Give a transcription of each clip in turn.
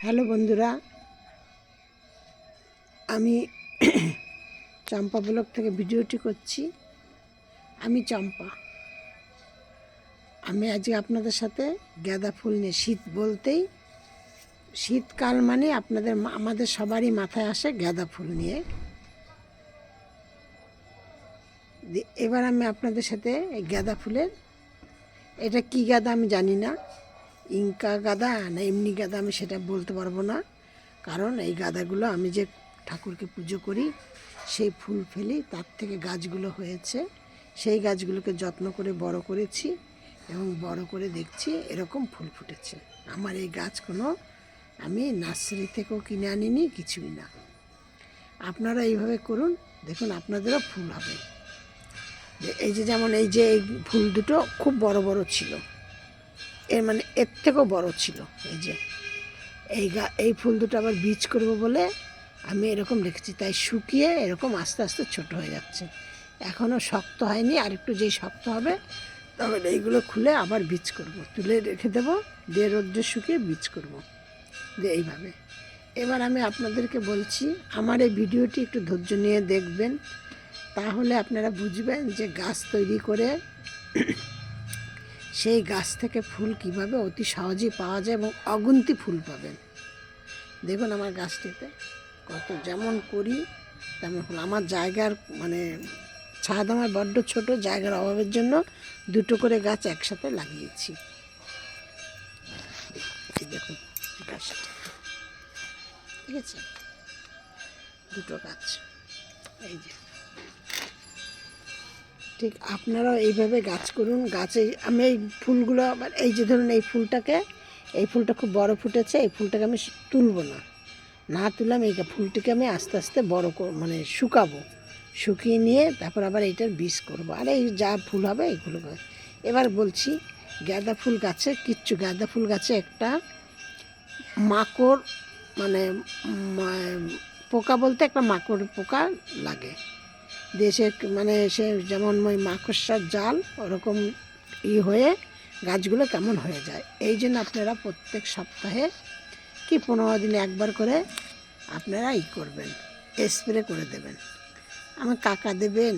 Hello বন্ধুরা, আমি চম্পা blog থেকে ভিডিওটি করছি। আমি চম্পা। আমি আজকে আপনাদের সাথে গাঁদা ফুল নিয়ে, শীত বলতেই শীতকাল মানে আমাদের সবারই মাথায় আসে গাঁদা ফুল নিয়ে। এবার আমি আপনাদের সাথে এই গাঁদা ফুলের, এটা কি গাঁদা আমি জানি না, ইনকা গাঁদা না এমনি গাঁদা আমি সেটা বলতে পারবো না, কারণ এই গাঁদাগুলো আমি যে ঠাকুরকে পুজো করি সেই ফুল ফেলি, তার থেকে গাছগুলো হয়েছে। সেই গাছগুলোকে যত্ন করে বড় করেছি এবং বড় করে দেখছি এরকম ফুল ফুটেছে। আমার এই গাছ কোনো আমি নার্সারি থেকেও কিনে আনিনি, কিছুই না। আপনারা এইভাবে করুন, দেখুন আপনাদেরও ফুল হবে। এই যে যেমন এই যে এই ফুল দুটো খুব বড় বড় ছিল, এর মানে এর থেকেও বড় ছিল। এই যে এই ফুল দুটো আবার বীজ করব বলে আমি এরকম রেখেছি, তাই শুকিয়ে এরকম আস্তে আস্তে ছোট হয়ে যাচ্ছে। এখনও শক্ত হয়নি, আর একটু যেই শক্ত হবে তখন এইগুলো খুলে আবার বীজ করব, তুলে রেখে দেবো, দিয়ে রোদ্রে শুকিয়ে বীজ করব, দিয়ে এইভাবে। এবার আমি আপনাদেরকে বলছি, আমার এই ভিডিওটি একটু ধৈর্য নিয়ে দেখবেন, তাহলে আপনারা বুঝবেন যে গাছ তৈরি করে সেই গাছ থেকে ফুল কিভাবে অতি সহজেই পাওয়া যায় এবং অগুন্তি ফুল পাবেন। দেখুন আমার গাছটিতে কত যেমন করি তেমন ফুল। আমার জায়গার মানে ছাদ আমার বড্ড ছোট, জায়গার অভাবের জন্য দুটো করে গাছ একসাথে লাগিয়েছি। এই দেখুন গাছটা, ঠিক আছে, দুটো গাছ। এই যে ঠিক আপনারাও এইভাবে গাছ করুন। গাছে আমি এই ফুলগুলো আবার এই যে ধরুন এই ফুলটা খুব বড় ফুটেছে, এই ফুলটাকে আমি তুলব না তুললাম, এই ফুলটিকে আমি আস্তে আস্তে বড় মানে শুকাবো, শুকিয়ে নিয়ে তারপর আবার এইটার বীজ করবো, আর এই যা ফুল হবে এইগুলো। এবার বলছি, গাঁদা ফুল গাছে গাঁদা ফুল গাছে একটা মাকড় মানে পোকা বলতে একটা মাকড় পোকা লাগে, দেশে মানে সে যেমন ওই মাকড়সার জাল ওরকম হয়ে গাছগুলো কেমন হয়ে যায়। এই জন্য আপনারা প্রত্যেক সপ্তাহে কি 15 দিনে একবার করে আপনারা করবেন, স্প্রে করে দেবেন। আমার কাকা দেবেন,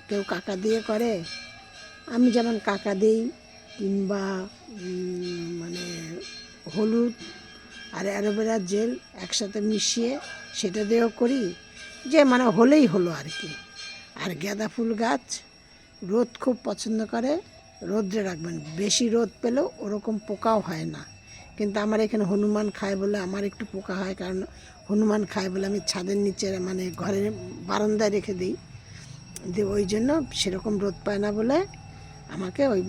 কেউ কাকা দিয়ে করে, আমি যেমন কাকা দিই, কিংবা মানে হলুদ আর অ্যালোভেরার জেল একসাথে মিশিয়ে সেটা দিয়েও করি, যে মানে হলেই হলো আর কি। আর গাঁদা ফুল গাছ রোদ খুব পছন্দ করে, রোদ্রে রাখবেন, বেশি রোদ পেলেও ওরকম পোকাও হয় না। কিন্তু আমার এখানে হনুমান খায় বলে আমার একটু পোকা হয়, কারণ হনুমান খায় বলে আমি ছাদের নিচে মানে ঘরের বারান্দায় রেখে দিই, দিয়ে ওই জন্য সেরকম রোদ পায় না বলে আমাকে ওই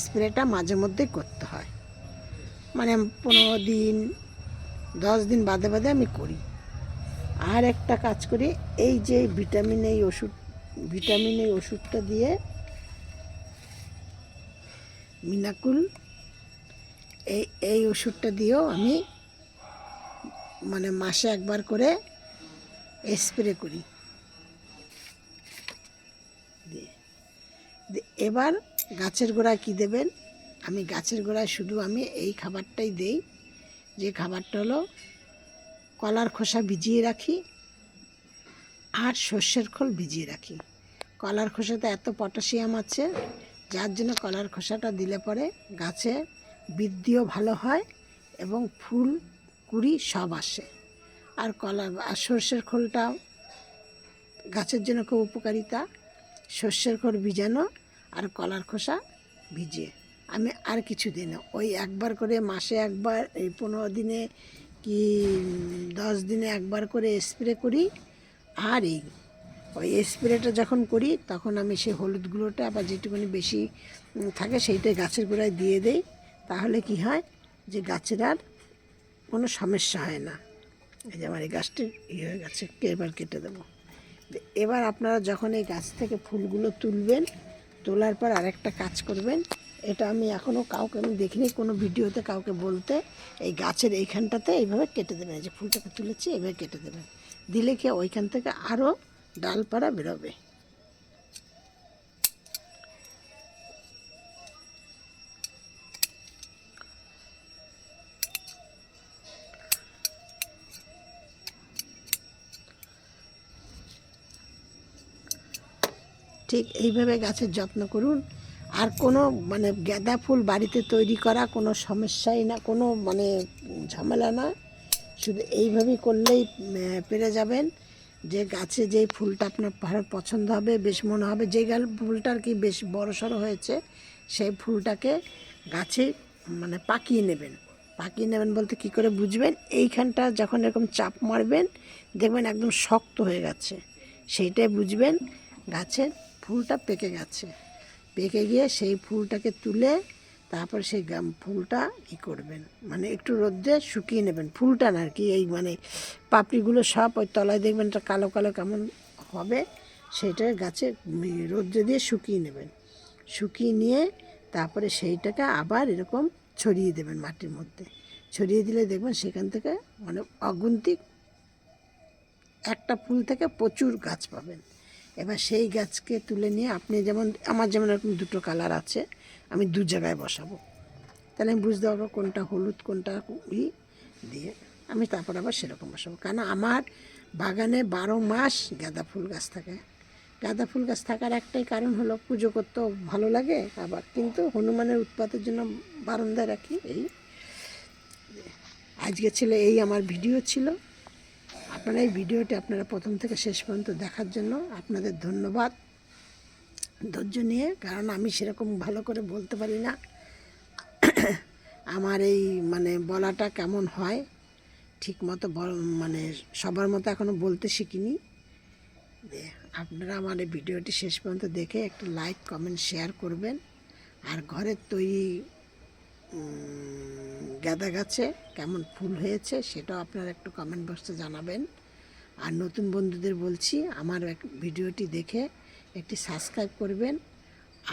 স্প্রেটা মাঝে মধ্যেই করতে হয়, মানে 15 দিন 10 দিন বাদে বাদে আমি করি। আর একটা কাজ করি, এই যে ভিটামিন এই ওষুধটা দিয়ে মিনাকুল, এই ওষুধটা দিয়েও আমি মানে মাসে একবার করে স্প্রে করি। এবার গাছের গোড়ায় কি দেবেন, আমি গাছের গোড়ায় শুধু আমি এই খাবারটাই দেই, যে খাবারটা হলো কলার খোসা ভিজিয়ে রাখি আর সর্ষের খোল ভিজিয়ে রাখি। কলার খোসাতে এত পটাশিয়াম আছে, যার জন্য কলার খোসাটা দিলে পরে গাছে বৃদ্ধিও ভালো হয় এবং ফুল কুড়ি সব আসে। আর সর্ষের খোলটাও গাছের জন্য খুব উপকারিতা। সর্ষের খোল ভিজানো আর কলার খোসা ভিজিয়ে, আমি আর কিছু দিই না, ওই একবার করে মাসে একবার, এই 15 দিনে কি 10 দিনে একবার করে স্প্রে করি। আর ওই স্প্রেটা যখন করি তখন আমি সেই হলুদ গুঁড়োটা আবার যেটুকুনি বেশি থাকে সেইটাই গাছের গোড়ায় দিয়ে দেই, তাহলে কি হয় যে গাছের আর কোনো সমস্যা হয় না। এই যে আমার এই গাছটি হয়ে গেছে, এবার কেটে দেবো। এবার আপনারা যখন এই গাছ থেকে ফুলগুলো তুলবেন, তোলার পর আরেকটা কাজ করবেন, এটা আমি এখনও কাউকে আমি দেখিনি কোনো ভিডিওতে কাউকে বলতে, এই গাছের এইখানটাতে এইভাবে কেটে দেবেন, এই যে ফুলটাকে তুলেছি এইভাবে কেটে দেবেন, দিলে কি ওইখান থেকে আরও ডালপাড়া বেরোবে। ঠিক এইভাবে গাছের যত্ন করুন। আর কোনো মানে গাঁদা ফুল বাড়িতে তৈরি করা কোনো সমস্যাই না, কোনো মানে ঝামেলা না। শুধু এইভাবেই করলেই পেরে যাবেন যে গাছে যেই ফুলটা আপনার ভালো পছন্দ হবে, বেশ মনে হবে যে ফুলটা আর কি বেশ বড়সড় হয়েছে, সেই ফুলটাকে গাছে মানে পাকিয়ে নেবেন। পাকিয়ে নেবেন বলতে কী করে বুঝবেন? এইখানটা যখন এরকম চাপ মারবেন দেখবেন একদম শক্ত হয়ে গেছে, সেইটাই বুঝবেন গাছের ফুলটা পেকে গেছে। পেকে গিয়ে সেই ফুলটাকে তুলে তারপর সেই ফুলটা ই করবেন, মানে একটু রোদ্রে শুকিয়ে নেবেন। ফুলটা না আর কি, এই মানে পাপড়িগুলো সব ওই তলায় দেখবেন একটা কালো কালো কেমন হবে, সেইটা গাছে রোদ্রে দিয়ে শুকিয়ে নেবেন। শুকিয়ে নিয়ে তারপরে সেইটাকে আবার এরকম ছড়িয়ে দেবেন মাটির মধ্যে। ছড়িয়ে দিলে দেখবেন সেখান থেকে মানে অগুন্তিক একটা ফুল থেকে প্রচুর গাছ পাবেন। এবার সেই গাছকে তুলে নিয়ে আপনি যেমন আমার যেমন এরকম দুটো কালার আছে, আমি দু জায়গায় বসাবো, তাহলে আমি বুঝতে পারবো কোনটা হলুদ কোনটা দিয়ে আমি তারপর আবার সেরকম বসাবো। কারণ আমার বাগানে 12 মাস গাঁদা ফুল গাছ থাকে। গাঁদা ফুল গাছ থাকার একটাই কারণ হলো পুজো করতেও ভালো লাগে, আবার কিন্তু হনুমানের উৎপাতের জন্য বারান্দায় রাখি। এই আজকে ছিল এই আমার ভিডিও ছিল। আপনারা এই ভিডিওটি আপনারা প্রথম থেকে শেষ পর্যন্ত দেখার জন্য আপনাদের ধন্যবাদ ধৈর্য নিয়ে, কারণ আমি সেরকম ভালো করে বলতে পারি না। আমার এই মানে বলাটা কেমন হয় ঠিক মতো মানে সবার মতো এখনও বলতে শিখিনি। আপনারা আমার এই ভিডিওটি শেষ পর্যন্ত দেখে একটু লাইক কমেন্ট শেয়ার করবেন। আর ঘরের তৈরি গাঁদা গাছে কেমন ফুল হয়েছে সেটাও আপনারা একটু কমেন্ট বক্সে জানাবেন। আর নতুন বন্ধুদের বলছি আমার ভিডিওটি দেখে একটি সাবস্ক্রাইব করবেন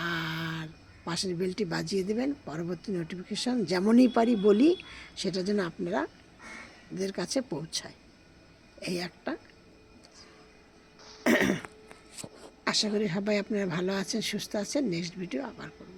আর পাশের বেলটি বাজিয়ে দেবেন, পরবর্তী নোটিফিকেশান যেমনই পারি বলি সেটা যেন আপনাদের কাছে পৌঁছায়। এই একটা আশা করি সবাই আপনারা ভালো আছেন, সুস্থ আছেন। নেক্সট ভিডিও আবার করব।